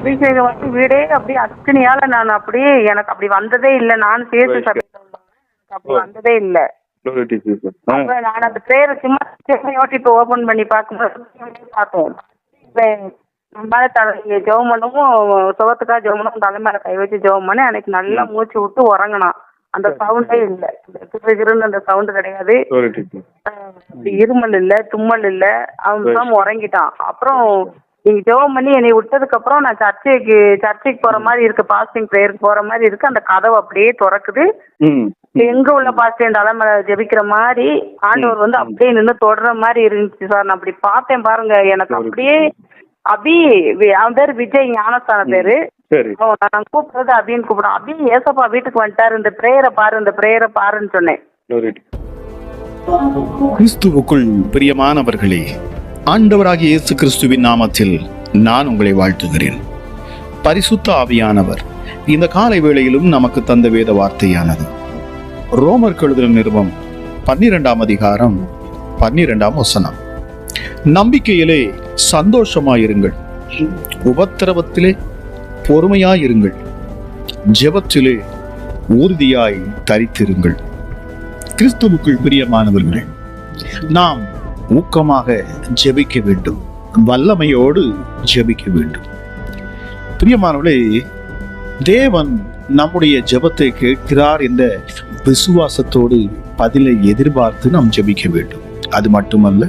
அபிஷேகம் வந்து வீடே அப்படியே அர்ச்சனையால நான் அப்படியே எனக்கு அப்படி வந்ததே இல்லை. நான் சேர்த்து சபையில அப்படி வந்ததே இல்லை. நான் அந்த பிரேயரை சும்மா யோசிப்பு ஓபன் பண்ணி பார்க்கும்போது பார்த்தேன். ஜெபம் பண்ணவும் சுகத்துக்காக ஜெபம் பண்ணவும் தலை மேல கை வச்சு ஜெபம் பண்ணி அன்னைக்கு நல்லா மூச்சு விட்டு உறங்கினான். அந்த சவுண்டே இல்லை, அந்த சவுண்டு கிடையாது, இருமல் இல்லை, தும்மல் இல்லை, அவன் உறங்கிட்டான். அப்புறம் நீங்க ஜெபம் பண்ணி என்னை விட்டதுக்கு அப்புறம் நான் சர்ச்சைக்கு போற மாதிரி இருக்கு, பாஸ்டிங் பிரேயருக்கு போற மாதிரி இருக்கு. அந்த கதவு அப்படியே திறக்குது. எங்க உள்ள பாஸ்டர் தலைமை ஜெபிக்கிற மாதிரி ஆண்டவர் வந்து அப்படியே நின்று தொடர மாதிரி இருந்துச்சு சார். நான் அப்படி பார்த்தேன் பாருங்க. எனக்கு அப்படியே அவன் பேரு விஜய், ஞானஸ்தான பேரு. நான் கூப்பிடுறது அபின்னு கூப்பிடுறேன். அபி ஏசப்பா வீட்டுக்கு வந்துட்டாரு, இந்த பிரேயரை பாருன்னு சொன்னேன். கிறிஸ்துவுக்குள் பிரியமானவர்களே, ஆண்டவராகிய இயேசு கிறிஸ்துவின் நாமத்தில் நான் உங்களை வாழ்த்துகிறேன். பரிசுத்த ஆவியானவர் இந்த காலை வேளையிலும் நமக்கு தந்த வேத வார்த்தையானது ரோமர் எழுதின நிருபம் 12ஆம் அதிகாரம் 12ஆம் வசனம். நம்பிக்கையிலே சந்தோஷமாயிருங்கள், உபத்திரவத்திலே பொறுமையாயிருங்கள், ஜெபத்திலே உறுதியாய் தரித்திருங்கள். கிறிஸ்துவுக்குள் பிரியமானவர்களே, நாம் ஊக்கமாக ஜெபிக்க வேண்டும், வல்லமையோடு ஜெபிக்க வேண்டும். பிரியமானவர்களே, தேவன் நம்முடைய ஜெபத்தை கேட்கிறார் என்ற விசுவாசத்தோடு பதிலை எதிர்பார்த்து நாம் ஜெபிக்க வேண்டும். அது மட்டுமல்ல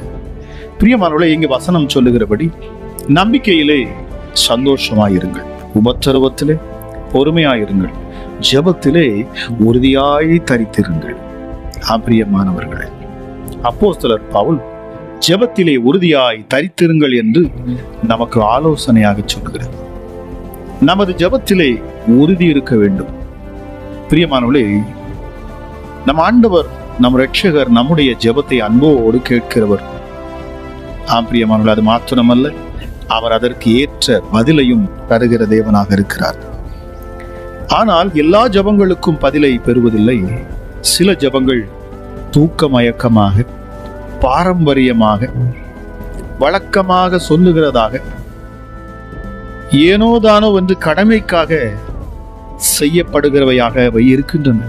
பிரியமானவர்களே, இங்கு வசனம் சொல்லுகிறபடி நம்பிக்கையிலே சந்தோஷமாயிருங்கள், உபத்திரவத்திலே பொறுமையாயிருங்கள், ஜெபத்திலே உறுதியாய் தரித்திருங்கள். பிரியமானவர்களே, அப்போஸ்தலர் பவுல் ஜெபத்திலே உறுதியாய் தரித்திருங்கள் என்று நமக்கு ஆலோசனையாக சொல்லுகிறார். நமது ஜெபத்திலே உறுதி இருக்க வேண்டும். பிரியமானவர்களே, நம் ஆண்டவர், நம் இரட்சகர் நம்முடைய ஜெபத்தை அன்போடு கேட்கிறவர். பிரியமானவர்களே, அது மாத்திரமல்ல, அவர் அதற்கு ஏற்ற பதிலையும் தருகிற தேவனாக இருக்கிறார். ஆனால் எல்லா ஜெபங்களுக்கும் பதிலை பெறுவதில்லை. சில ஜெபங்கள் தூக்க மயக்கமாக, பாரம்பரியமாக, வழக்கமாக சொல்லுகிறதாக, ஏனோதானோ என்று கடமைக்காக செய்யப்படுகிறவையாக இருக்கின்றன.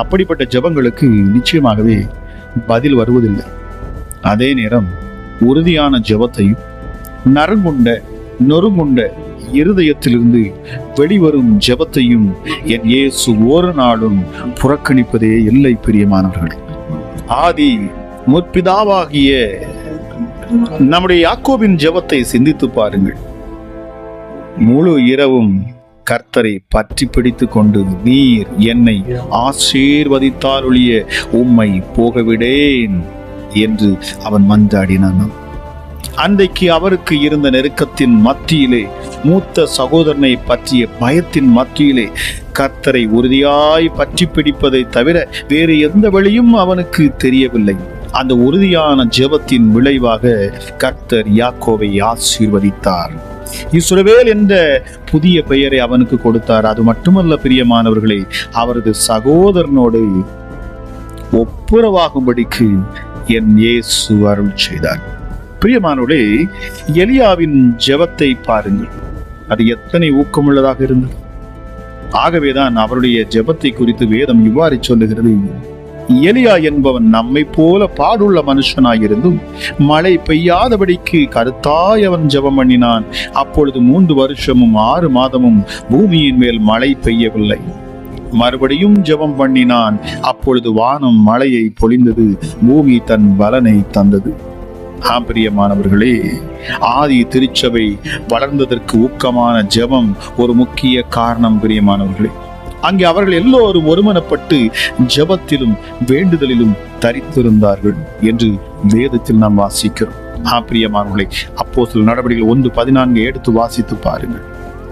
அப்படிப்பட்ட ஜெபங்களுக்கு நிச்சயமாகவே பதில் வருவதில்லை. அதே நேரம் உறுதியான ஜெபத்தையும் நொறுங்குண்ட இருதயத்திலிருந்து வெளிவரும் ஜெபத்தையும் என் இயேசு ஒரு நாளும் புறக்கணிப்பதே இல்லை. பிரியமானவர்கள், ஆதி முற்பிதாவாகிய நம்முடைய யாக்கோபின் ஜெபத்தை சிந்தித்து பாருங்கள். முழு இரவும் கர்த்தரை பற்றி பிடித்து கொண்டு, நீர் என்னை ஆசீர்வதித்தால் ஒழிய உம்மை போகவிடேன் என்று அவன் மன்றாடினான். அன்றைக்கு அவருக்கு இருந்த நெருக்கத்தின் மத்தியிலே, மூத்த சகோதரனை பற்றிய பயத்தின் மத்தியிலே கர்த்தரை உறுதியாய் பற்றி பிடிப்பதை தவிர வேறு எந்த வழியும் அவனுக்கு தெரியவில்லை. அந்த உறுதியான ஜெபத்தின் விளைவாக கர்த்தர் யாக்கோவை ஆசீர்வதித்தார். இஸ்ரவேல் என்ற புதிய பெயரை அவனுக்கு கொடுத்தார். அது மட்டுமல்ல பிரியமானவர்களே, அவரது சகோதரனோடு ஒப்புரவாகும்படிக்கு என் இயேசு அருள் செய்தார். பிரியமானவர்களே, எலியாவின் ஜெபத்தை பாருங்கள். அது எத்தனை ஊக்கமுள்ளதாக இருந்தது. ஆகவேதான் அவருடைய ஜெபத்தை குறித்து வேதம் இவ்வாறு சொல்லுகிறது: எலியா என்பவன் நம்மை போல பாடுள்ள மனுஷனாயிருந்தும் மழை பெய்யாதபடிக்கு கருத்தாய் அவன் ஜெபம் பண்ணினான். அப்பொழுது 3 வருஷமும் 6 மாதமும் பூமியின் மேல் மழை பெய்யவில்லை. மறுபடியும் ஜெபம் பண்ணினான். அப்பொழுது வானம் மழையை பொழிந்தது, பூமி தன் பலனை தந்தது. பிரியமானவர்களே, ஆதி திருச்சபை வளர்ந்ததற்கு ஊக்கமான ஜெபம் ஒரு முக்கிய காரணம். பிரியமானவர்களே, அங்கே அவர்கள் எல்லோரும் ஒருமனப்பட்டு ஜெபத்திலும் வேண்டுதலிலும் தரித்திருந்தார்கள் என்று வேதத்தில் நாம் வாசிக்கிறோம். பிரியமானவர்களே, அப்போஸ்தலர் நடவடிக்கைகள் 1:14 எடுத்து வாசித்து பாருங்கள்.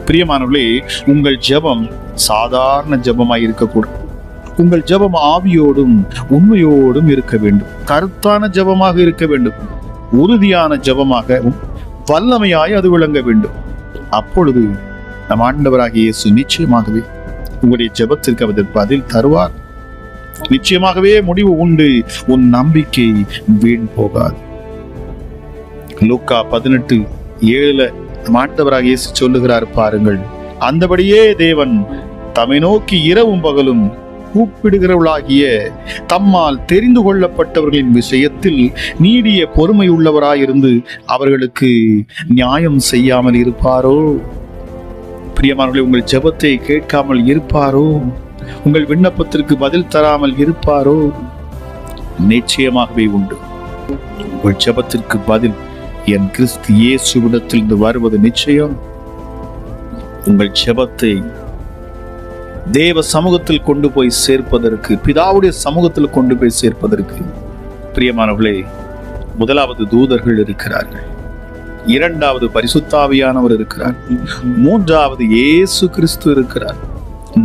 பிரியமானவர்களே, உங்கள் ஜெபம் சாதாரண ஜெபமாய் இருக்கக்கூடாது. உங்கள் ஜெபம் ஆவியோடும் உண்மையோடும் இருக்க வேண்டும். கருத்தான ஜெபமாக இருக்க வேண்டும். உறுதியான ஜெபமாகவும் வல்லமையாய் அது விளங்க வேண்டும். அப்பொழுது நம் ஆண்டவராகிய இயேசு நிச்சயமாகவே உங்களுடைய ஜெபத்திற்கு அவர் பதில் தருவார். நிச்சயமாகவே முடிவு உண்டு. உன் நம்பிக்கை வீண் போகாது. லூக்கா 18:7 நம் ஆண்டவராக இயேசு சொல்லுகிறார் பாருங்கள், அந்தபடியே தேவன் தம்மை நோக்கி இரவும் பகலும் கூப்பிடுகிறவர்களாகிய தம்மால் தெரிந்து கொள்ளப்பட்டவர்களின் விஷயத்தில் நீடிய பொறுமை உள்ளவராயிருந்து அவர்களுக்கு நியாயம் செய்யாமல் இருப்பாரோ? பிரியமானவர்களே, உங்கள் ஜெபத்தை கேட்காமல் இருப்பாரோ? உங்கள் விண்ணப்பத்திற்கு பதில் தராமல் இருப்பாரோ? நிச்சயமாகவே உண்டு. உங்கள் ஜெபத்திற்கு பதில் என் கிறிஸ்து இயேசுவிடத்திலிருந்து வருவது நிச்சயம். உங்கள் ஜெபத்தை தேவ சமூகத்தில் கொண்டு போய் சேர்ப்பதற்கு, பிதாவுடைய சமூகத்தில் கொண்டு போய் சேர்ப்பதற்கு பிரியமானவர்களே, முதலாவது தூதர்கள் இருக்கிறார்கள், இரண்டாவது பரிசுத்த ஆவியானவர் இருக்கிறார், மூன்றாவது இயேசு கிறிஸ்து இருக்கிறார்.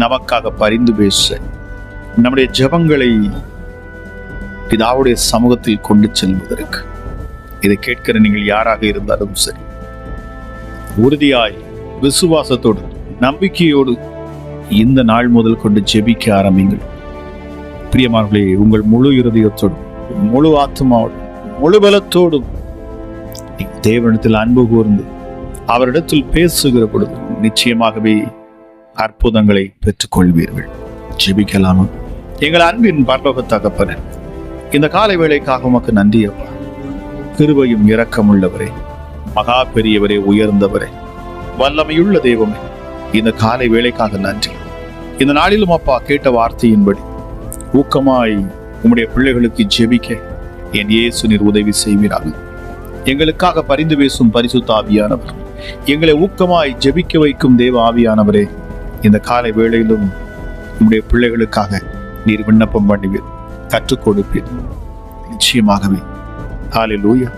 நமக்காக பரிந்து பேச, நம்முடைய ஜெபங்களை பிதாவுடைய சமூகத்தில் கொண்டு செல்வதற்கு. இதை கேட்கிற நீங்கள் யாராக இருந்தாலும் சரி, உறுதியாய் விசுவாசத்தோடு நம்பிக்கையோடு இந்த நாள் முதல் கொண்டு ஜெபிக்க ஆரம்பிங்கள். பிரியமானவர்களே, உங்கள் முழு இருதயத்தோடும் முழு ஆத்மாவோடும் முழு பலத்தோடும் தேவனிடத்தில் அன்பு கூர்ந்து அவரிடத்தில் பேசுகிற பொழுது நிச்சயமாகவே அற்புதங்களை பெற்றுக்கொள்வீர்கள். ஜெபிக்கலாமா? எங்கள் அன்பின் பரலோக தகப்பனே, இந்த காலை வேளைக்காக உமக்கு நன்றி அப்பா. கிருபையும் இரக்கமுள்ளவரே, மகா பெரியவரே, உயர்ந்தவரே, வல்லமையுள்ள தெய்வமே, இந்த காலை வேளைக்காக நன்றி. இந்த நாளிலும் அப்பா கேட்ட வார்த்தையின்படி ஊக்கமாய் உம்முடைய பிள்ளைகளுக்கு ஜெபிக்க என் இயேசு நீர் உதவி செய்வீராக. எங்களுக்காக பரிந்து பேசும் பரிசுத்த ஆவியானவர், எங்களை ஊக்கமாய் ஜெபிக்க வைக்கும் தேவ ஆவியானவரே, இந்த காலை வேளையிலும் உம்முடைய பிள்ளைகளுக்காக நீர் விண்ணப்பம் பண்ணுவீர், கற்றுக் கொடுப்பீர். நிச்சயமாகவே ஹல்லேலூயா.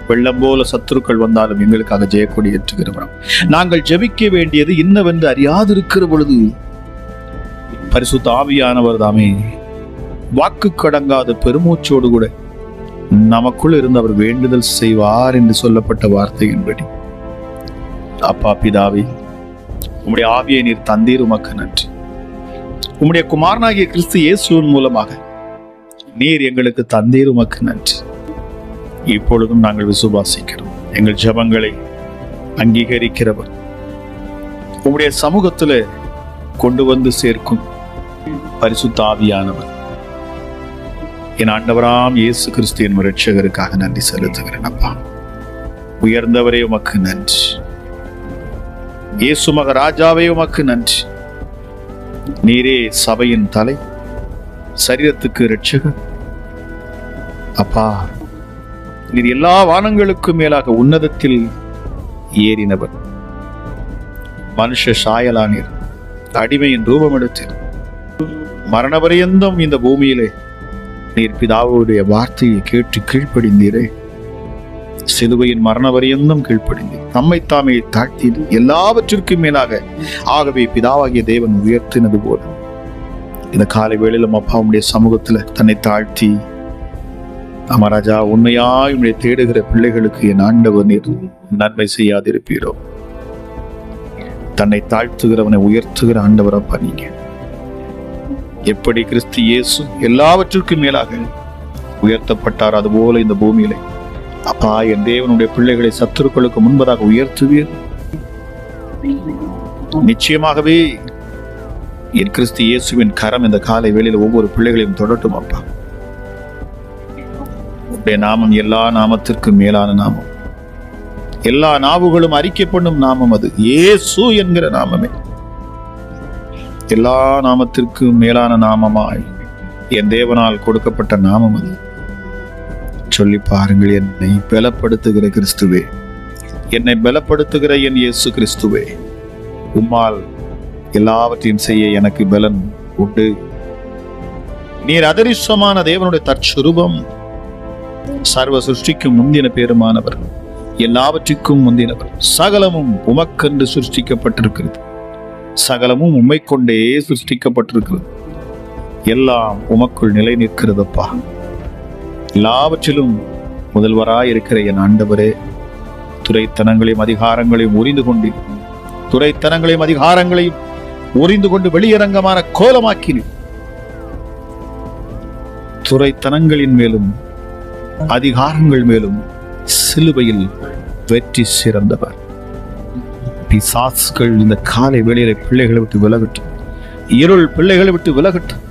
வெள்ளம் போல சத்துருக்கள் வந்தாலும் எங்களுக்காக ஜெயக்கொடி ஏற்றுகிறவரும். நாங்கள் ஜெபிக்க வேண்டியது இன்னவென்று அறியாதிருக்கிற பொழுது பரிசுத்த ஆவியானவர் தாமே வாக்கு கடங்காத பெருமூச்சோடு கூட நமக்குள் இருந்து அவர் வேண்டுதல் செய்வார் என்று சொல்லப்பட்ட வார்த்தையின்படி அப்பா பிதாவே, உம்முடைய ஆவியை நீர் தந்தீர், உமக்கு நன்றி. உம்முடைய குமாரனாகிய கிறிஸ்து இயேசுவின் மூலமாக நீர் எங்களுக்கு தந்தீர், உமக்கு நன்றி. இப்பொழுதும் நாங்கள் விசுவாசிக்கிறோம். எங்கள் ஜெபங்களை அங்கீகரிக்கிறவர், உம்முடைய சமூகத்தில் கொண்டு வந்து சேர்க்கும் பரிசுத்த ஆவியானவர், என் ஆண்டவராம் இயேசு கிறிஸ்து என் இரட்சகருக்காக நன்றி செலுத்துகிறேன் அப்பா. உயர்ந்தவரே உமக்கு நன்றி. இயேசு மகராஜாவே உமக்கு நன்றி. நீரே சபையின் தலை, சரீரத்துக்கு இரட்சகர் அப்பா. நீர் எல்லா வானங்களுக்கும் மேலாக உன்னதத்தில் ஏறினவர். மனுஷ சாயலானீர், அடிமையின் ரூபம் எடுத்தீர். மரண பரியந்தம் இந்த பூமியிலே நீர் பிதாவுடைய வார்த்தையை கேட்டு கீழ்ப்படிந்தீரே. சிலுவையின் மரண பரியந்தம் கீழ்ப்படிந்தீர். நம்மை தாமே தாழ்த்தீர், எல்லாவற்றிற்கும் மேலாக. ஆகவே பிதாவாகிய தேவன் உயர்த்தினது போல இந்த காலை வேளையிலும் அப்பா உடைய சமூகத்துல தன்னை தாழ்த்தி, அமராஜா உண்மையாய் உடைய தேடுகிற பிள்ளைகளுக்கு என் ஆண்டவர் நீர் நன்மை செய்யாதிருப்பீரோ? தன்னை தாழ்த்துகிறவனை உயர்த்துகிற ஆண்டவர் அப்பா நீங்க. எப்படி கிறிஸ்து இயேசு எல்லாவற்றிற்கும் மேலாக உயர்த்தப்பட்டார், அதுபோல இந்த பூமியிலே அப்பா என் தேவனுடைய பிள்ளைகளை சத்துருக்களுக்கு முன்பதாக உயர்த்துவீர். நிச்சயமாகவே என் கிறிஸ்து இயேசுவின் கரம் இந்த காலை வேளையில் ஒவ்வொரு பிள்ளைகளையும் தொடட்டும் அப்பா. உடைய நாமம் எல்லா நாமத்திற்கும் மேலான நாமம். எல்லா நாவுகளும் அறிக்கை பண்ணும் நாமம் அது இயேசு என்கிற நாமமே. எல்லா நாமத்திற்கும் மேலான நாமமாய் என் தேவனால் கொடுக்கப்பட்ட நாமம் அது. சொல்லி பாருங்கள், என்னை பலப்படுத்துகிற கிறிஸ்துவே, என்னை பலப்படுத்துகிற என் இயேசு கிறிஸ்துவே, உம்மால் எல்லாவற்றையும் செய்ய எனக்கு பலன் உண்டு. நீர் அதரிசமான தேவனுடைய தற்சுரூபம், சர்வ சிருஷ்டிக்கும் முந்தின பேருமானவர், எல்லாவற்றிற்கும் முந்தினவர். சகலமும் உமக்கென்று சிருஷ்டிக்கப்பட்டிருக்கிறது, சகலமும் உம்மை கொண்டே சிருஷ்டிக்கப்பட்டிருக்கிறது. எல்லாம் உமக்குள் நிலை நிற்கிறதப்பா. எல்லாவற்றிலும் முதல்வராய் இருக்கிற என் ஆண்டவரே, துரைத்தனங்களையும் அதிகாரங்களையும் உரிந்து கொண்டு, துரைத்தனங்களையும் அதிகாரங்களையும் உரிந்து கொண்டு வெளியரங்கமான கோலமாக்கினீர். துரைத்தனங்களின் மேலும் அதிகாரங்கள் மேலும் சிலுவையில் வெற்றி சிறந்தவர். பிசாசுகள் இந்த காலை வேளையில பிள்ளைகளை விட்டு விலகட்டும். இருள் பிள்ளைகளை விட்டு விலகட்டும்.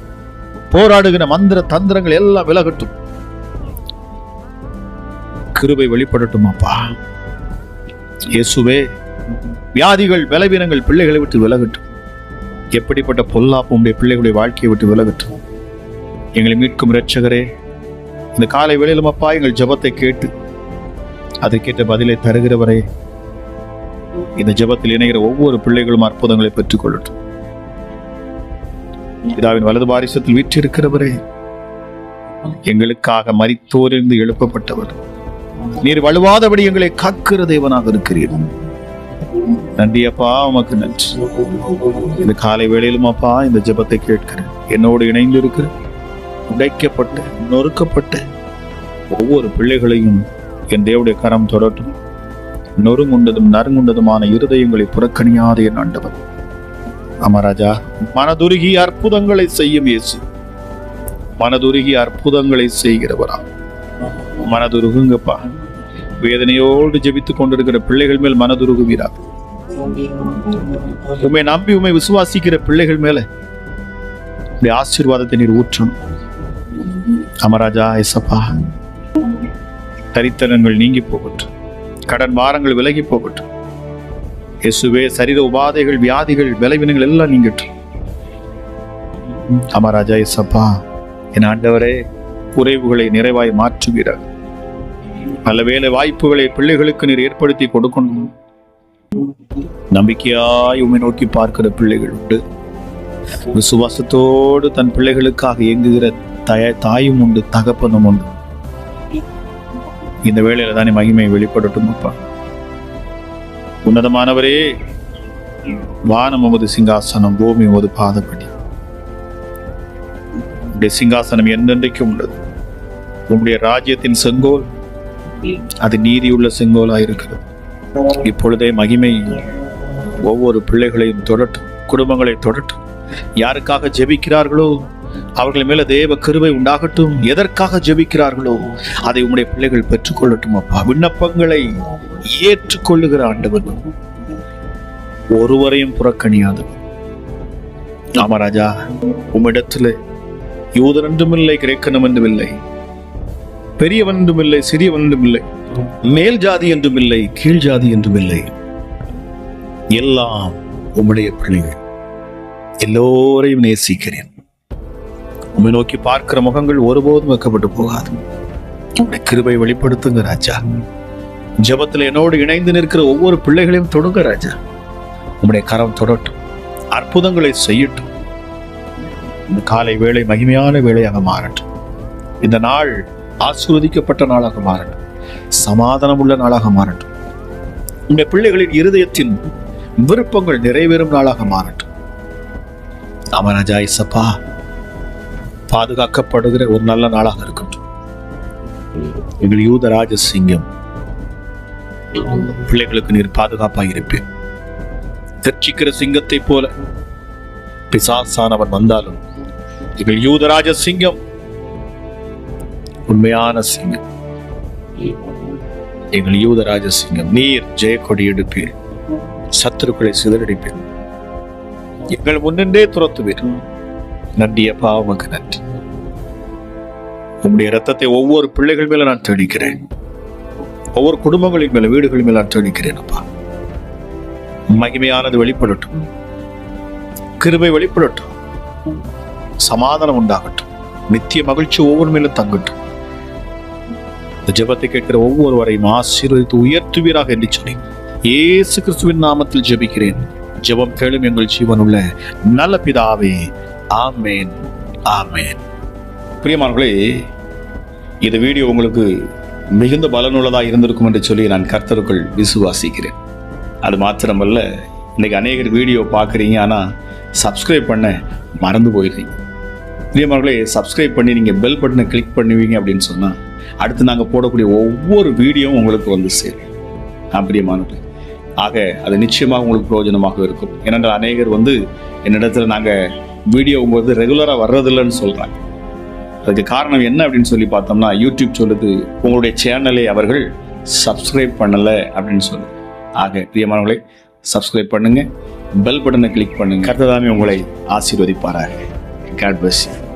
போராடுகிற மந்திர தந்திரங்கள் எல்லாம் விலகட்டும். கிருபை வெளிப்படட்டும் அப்பா. இயேசுவே, வியாதிகள் பலவீனங்கள் பிள்ளைகளை விட்டு விலகட்டும். எப்படிப்பட்ட பொல்லாப்பு உடைய பிள்ளைகளுடைய வாழ்க்கையை விட்டு விலகட்டும். எங்களை மீட்கும் இரட்சகரே, இந்த காலை வேளையிலும் அப்பா எங்கள் ஜெபத்தை கேட்டு அதற்கேற்ற பதிலை தருகிறவரே, இந்த ஜெபத்தில் இணைகிற ஒவ்வொரு பிள்ளைகளும் அற்புதங்களை பெற்றுக் கொள்ளட்டும். பிதாவின் வலது பாரிசத்தில் வீற்றிருக்கிறவரே, எங்களுக்காக மரித்தோரிலிருந்து எழுப்பப்பட்டவர், நீர் வலுவாதபடி எங்களை காக்கிற தேவனாக இருக்கிறீர். நன்றி அப்பா, உமக்கு நன்றி. இந்த காலை வேளையிலும் அப்பா இந்த ஜெபத்தை கேட்கிறேன். என்னோடு இணைந்து இருக்கிற உடைக்கப்பட்ட நொறுக்கப்பட்ட ஒவ்வொரு பிள்ளைகளையும் என் தேவனுடைய கரம் தொடட்டும். நொறுங்குண்டதும் நறுங்குண்டதுமான இருதயங்களை புறக்கணியாத என் ஆண்டவர். அமராஜா, மனதுருகி அற்புதங்களை செய்யும் இயேசு, மனதுருகி அற்புதங்களை செய்கிறவரா. மனதுருகுங்கப்பா. வேதனையோடு ஜெபித்துக் கொண்டிருக்கிற பிள்ளைகள் மேல் மனதுருகுவீரா. உம்மை நம்பி உம்மை விசுவாசிக்கிற பிள்ளைகள் மேல ஆசீர்வாதத்தை நீர் ஊற்றணும். அமராஜா இயேசப்பா, தரித்திரங்கள் நீங்கி போகட்டும். கடன் வாரங்கள் விலகி போகட்டும். இயேசுவே, சரீர உபாதைகள் வியாதிகள் பலவீனங்கள் எல்லாம் நீங்கட்டும். அமராஜா இயேசப்பா, என் ஆண்டவரே, குறைவுகளை நிறைவாய் மாற்றுகிறார். நல்ல வேலை வாய்ப்புகளை பிள்ளைகளுக்கு நீர் ஏற்படுத்தி கொடுக்கணும். நம்பிக்கையாய் உம்மை நோக்கி பார்க்கிற பிள்ளைகள் உண்டு. விசுவாசத்தோடு தன் பிள்ளைகளுக்காக இயங்குகிற தாயும் உண்டு, தகப்பனும் உண்டு. இந்த வேளையில தானே மகிமை வெளிப்படட்டும் அப்பா. உன்னதமானவரே, வானம் உமது சிங்காசனம், பூமி உமது பாதப்படி. உடைய சிங்காசனம் என்றென்றைக்கும் உள்ளது. உங்களுடைய ராஜ்யத்தின் செங்கோல் அது நீதியுள்ள செங்கோலாயிருக்கிறது. இப்பொழுதே மகிமை ஒவ்வொரு பிள்ளைகளையும் தொடட்டும், குடும்பங்களை தொடட்டும். யாருக்காக ஜெபிக்கிறார்களோ அவர்கள் மேல தேவ கிருபை உண்டாகட்டும். எதற்காக ஜெபிக்கிறார்களோ அதை உம்முடைய பிள்ளைகள் பெற்றுக்கொள்ளட்டும் அப்பா. விண்ணப்பங்களை ஏற்றுக்கொள்ளுகிற ஆண்டவர், ஒருவரையும் புறக்கணியாதவர். ராமராஜா, உம்மிடத்துல யூதன் என்றும் இல்லை, கிரேக்கனும் என்றும் இல்லை, பெரியவன் என்றும் இல்லை, சிறியவன் என்றும் இல்லை, மேல் ஜாதி என்றும் இல்லை, கீழ் ஜாதி என்றும் இல்லை. எல்லாம் உம்முடைய பிள்ளைகள். எல்லோரையும் நேசிக்கிறேன். உம்மை நோக்கி பார்க்கிற முகங்கள் ஒருபோதும் வைக்கப்பட்டு போகாது. உம்முடைய கிருபை வெளிப்படுத்துங்க ராஜா. ஜெபத்தில் என்னோடு இணைந்து நிற்கிற ஒவ்வொரு பிள்ளைகளையும் தொடுங்க ராஜா. உம்முடைய கரம் தொடட்டும், அற்புதங்களை செய்யட்டும். இந்த காலை வேளை மகிமையான வேளையாக மாறட்டும். இந்த நாள் ஆசீர்வதிக்கப்பட்ட நாளாக மாறட்டும். சமாதானம் உள்ள நாளாக மாறட்டும். உம்முடைய பிள்ளைகளின் இருதயத்தின் விருப்பங்கள் நிறைவேறும் நாளாக மாறட்டும். ராமராஜா இயேசப்பா, பாதுகாக்கப்படுகிற ஒரு நல்ல நாளாக இருக்கட்டும். எங்கள் யூத ராஜ சிங்கம், பிள்ளைகளுக்கு நீர் பாதுகாப்பாக இருப்பேன். கர்ச்சிக்கிற சிங்கத்தை போல பிசாசானவன் வந்தாலும் எங்கள் யூதராஜ சிங்கம் உண்மையான சிங்கம். எங்கள் யூதராஜ சிங்கம், நீர் ஜெயக்கொடி எடுப்பீர், சத்துருக்களை சிதறடிப்பீர், எங்கள் முன்னின்றே துரத்துவீர். நன்றி அப்பா, உமக்கு நன்றி. உம்முடைய இரத்தத்தை ஒவ்வொரு பிள்ளைகள் மேல நான் தெளிக்கிறேன். ஒவ்வொரு குடும்பங்களின் மேல, வீடுகளின் மேல நான் தெளிக்கிறேன் அப்பா. மகிமையானது வெளிப்படட்டும், கிருபை வெளிப்படட்டும், சமாதானம் உண்டாகட்டும், நித்திய மகிழ்ச்சி ஒவ்வொரு மேலும் தங்கட்டும். இந்த ஜெபத்தை கேட்கிற ஒவ்வொருவரையும் ஆசீர்வதித்து உயர்த்துவீராக என்று சொல்லி இயேசு கிறிஸ்துவின் நாமத்தில் ஜெபிக்கிறேன். ஜெபம் கேளும் எங்கள் ஜீவனுள்ள நல்ல பிதாவே. ஆமேன், ஆமேன். பிரியமானவர்களே, இந்த வீடியோ உங்களுக்கு மிகுந்த பலனுள்ளதாக இருந்திருக்கும் என்று சொல்லி நான் கர்த்தருக்குள் விசுவாசிக்கிறேன். அது மாத்திரமல்ல, இன்னைக்கு அநேகர் வீடியோ பார்க்குறீங்க, ஆனால் சப்ஸ்கிரைப் பண்ண மறந்து போயிடுறீங்க. பிரியமானவர்களே, சப்ஸ்கிரைப் பண்ணி நீங்கள் பெல் பட்டனை கிளிக் பண்ணுவீங்க அப்படின்னு சொன்னால் அடுத்து நாங்கள் போடக்கூடிய ஒவ்வொரு வீடியோவும் உங்களுக்கு வந்து சேரும். பிரியமானவர்களே, ஆக அது நிச்சயமாக உங்களுக்கு பிரயோஜனமாக இருக்கும். ஏனென்றால் அநேகர் என்னிடத்தில் நாங்கள் வீடியோங்கும்போது ரெகுலராக வர்றதில்லைன்னு சொல்கிறாங்க. அதுக்கு காரணம் என்ன அப்படின்னு சொல்லி பார்த்தோம்னா, யூடியூப் சொல்லுது உங்களுடைய சேனலை அவர்கள் சப்ஸ்கிரைப் பண்ணலை அப்படின்னு சொல்லுது. ஆக பிரியமானவர்களே, சப்ஸ்கிரைப் பண்ணுங்க, பெல் பட்டனை கிளிக் பண்ணுங்க. கர்த்தர் தாமே உங்களை ஆசீர்வதிப்பாராக. God bless you.